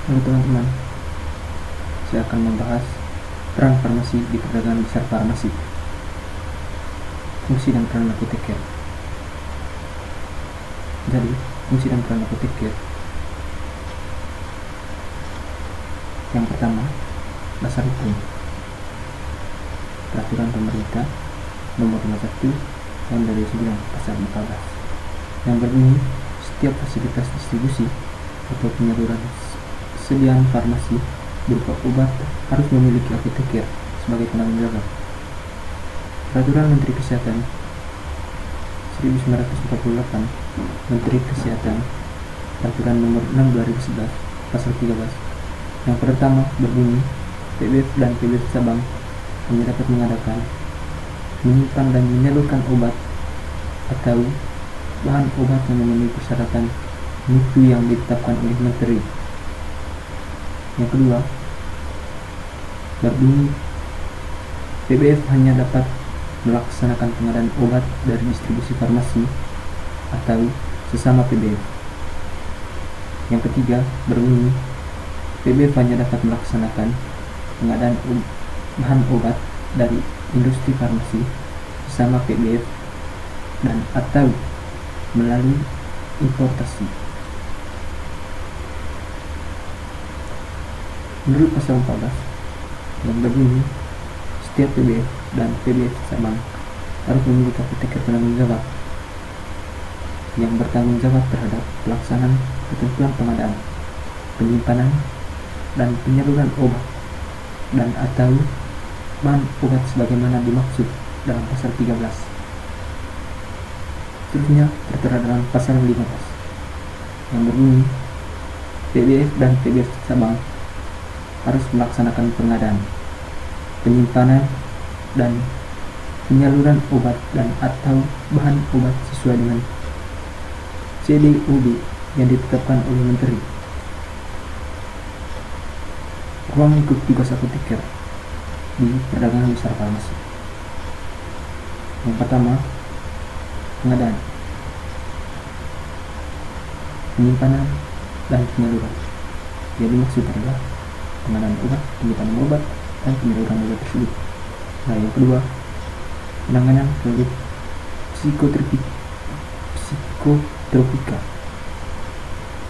Halo teman-teman, saya akan membahas peran farmasi di perdagangan besar farmasi, fungsi dan peran apoteker. Jadi, fungsi dan peran apoteker. Yang pertama, dasar hukum. Peraturan pemerintah nomor 51 tahun 2009 pasal 14 yang berbunyi setiap fasilitas distribusi atau penyaluran sediaan farmasi berupa obat harus memiliki apoteker sebagai penanggung jawab. Peraturan Menteri Kesehatan 1948 Menteri Kesehatan Peraturan nomor 6 2011 pasal 13 yang pertama berbunyi PBF dan PBF cabang hanya dapat mengadakan, menyimpan dan menyalurkan obat atau bahan obat yang memenuhi persyaratan mutu yang ditetapkan oleh Menteri. Yang kedua berbunyi PBF hanya dapat melaksanakan pengadaan obat dari distribusi farmasi atau sesama PBF. Yang ketiga berbunyi PBF hanya dapat melaksanakan pengadaan bahan obat dari industri farmasi sesama PBF dan atau melalui importasi. Menurut pasal 14 yang berbunyi setiap PBF dan PBF cabang harus memiliki apoteker penanggung jawab yang bertanggung jawab terhadap pelaksanaan ketentuan pengadaan, penyimpanan, dan penyaluran obat dan atau bahan obat sebagaimana dimaksud dalam pasal 13. Seterusnya tertera dalam pasal 15 yang berbunyi PBF dan PBF cabang harus melaksanakan pengadaan, penyimpanan, dan penyaluran obat dan atau bahan obat sesuai dengan CDOB yang ditetapkan oleh Menteri. Ruang lingkup tugas apoteker di perdagangan besar farmasi. Yang pertama, pengadaan, penyimpanan, dan penyaluran. Yang dimaksud adalah pengadaan obat, penyimpanan obat, dan penyaluran obat tersebut. Nah, yang kedua, penanganan produk psikotropika.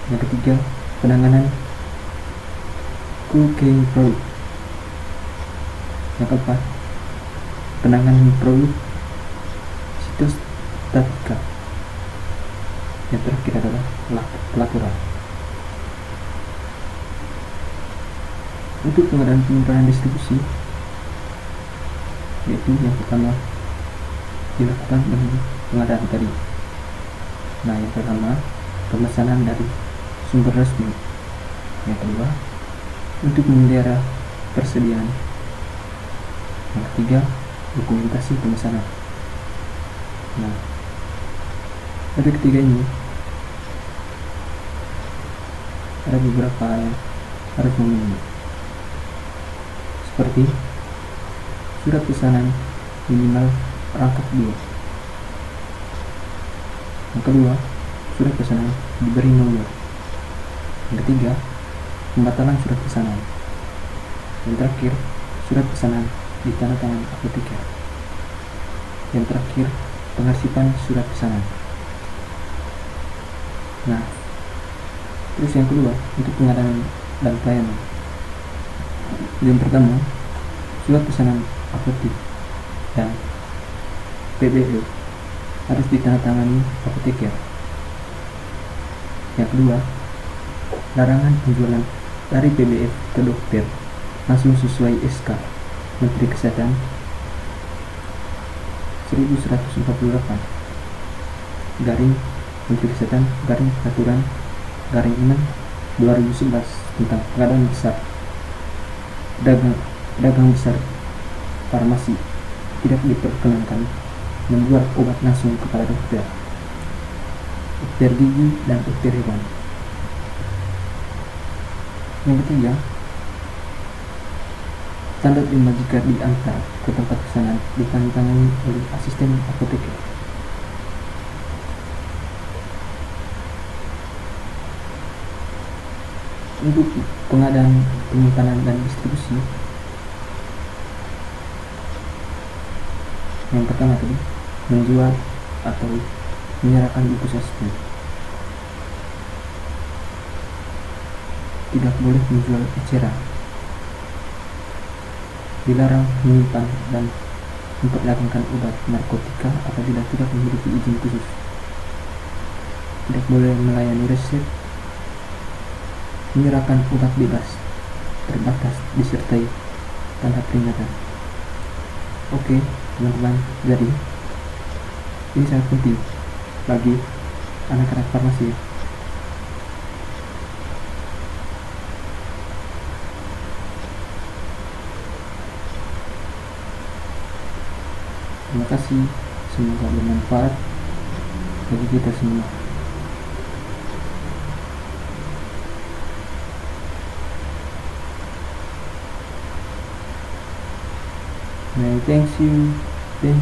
Yang ketiga, penanganan cocaine produk. Yang keempat, penanganan produk sitostatika. Yang terakhir adalah pelaporan. Untuk pengadaan, penyimpanan, distribusi, yaitu yang pertama dilakukan dengan pengadaan tadi. Nah, yang pertama pemesanan dari sumber resmi. Yang kedua untuk memelihara persediaan. Yang ketiga dokumentasi pemesanan. Nah, dari ketiga ini ada beberapa yang harus memenuhi, seperti surat pesanan minimal rangkap 2. Yang kedua, surat pesanan diberi nomor. Yang ketiga, pembatalan surat pesanan. Yang terakhir, surat pesanan ditandatangan apoteker. Yang terakhir, pengarsipan surat pesanan. Nah, terus yang kedua, untuk pengadaan dan pelayanan. Yang pertama, surat pesanan apotek dan PBE harus ditandatangani apoteker. Yang kedua, larangan penjualan dari PBF ke dokter langsung sesuai SK Menteri Kesehatan 1148 garing Menteri Kesehatan garing Peraturan garing 6 2011 tentang pengadaan besar pedagang besar farmasi tidak diperkenankan menjual obat langsung kepada dokter gigi dan dokter hewan. Yang ketiga, tanda terima jika diantar ke tempat pesanan ditandatangani oleh asisten apoteker. Untuk pengadaan, penyimpanan, dan distribusi, yang pertama tadi, menjual atau menyerahkan buku sastra. Tidak boleh menjual eceran. Dilarang menyimpan dan memperdagangkan obat narkotika apabila tidak memiliki izin khusus. Tidak boleh melayani resep. Menyerahkan obat bebas terbatas disertai tanda peringatan. Oke, teman-teman, jadi ini sangat penting bagi anak-anak farmasi. Terima kasih, semoga bermanfaat bagi kita semua. Thank you.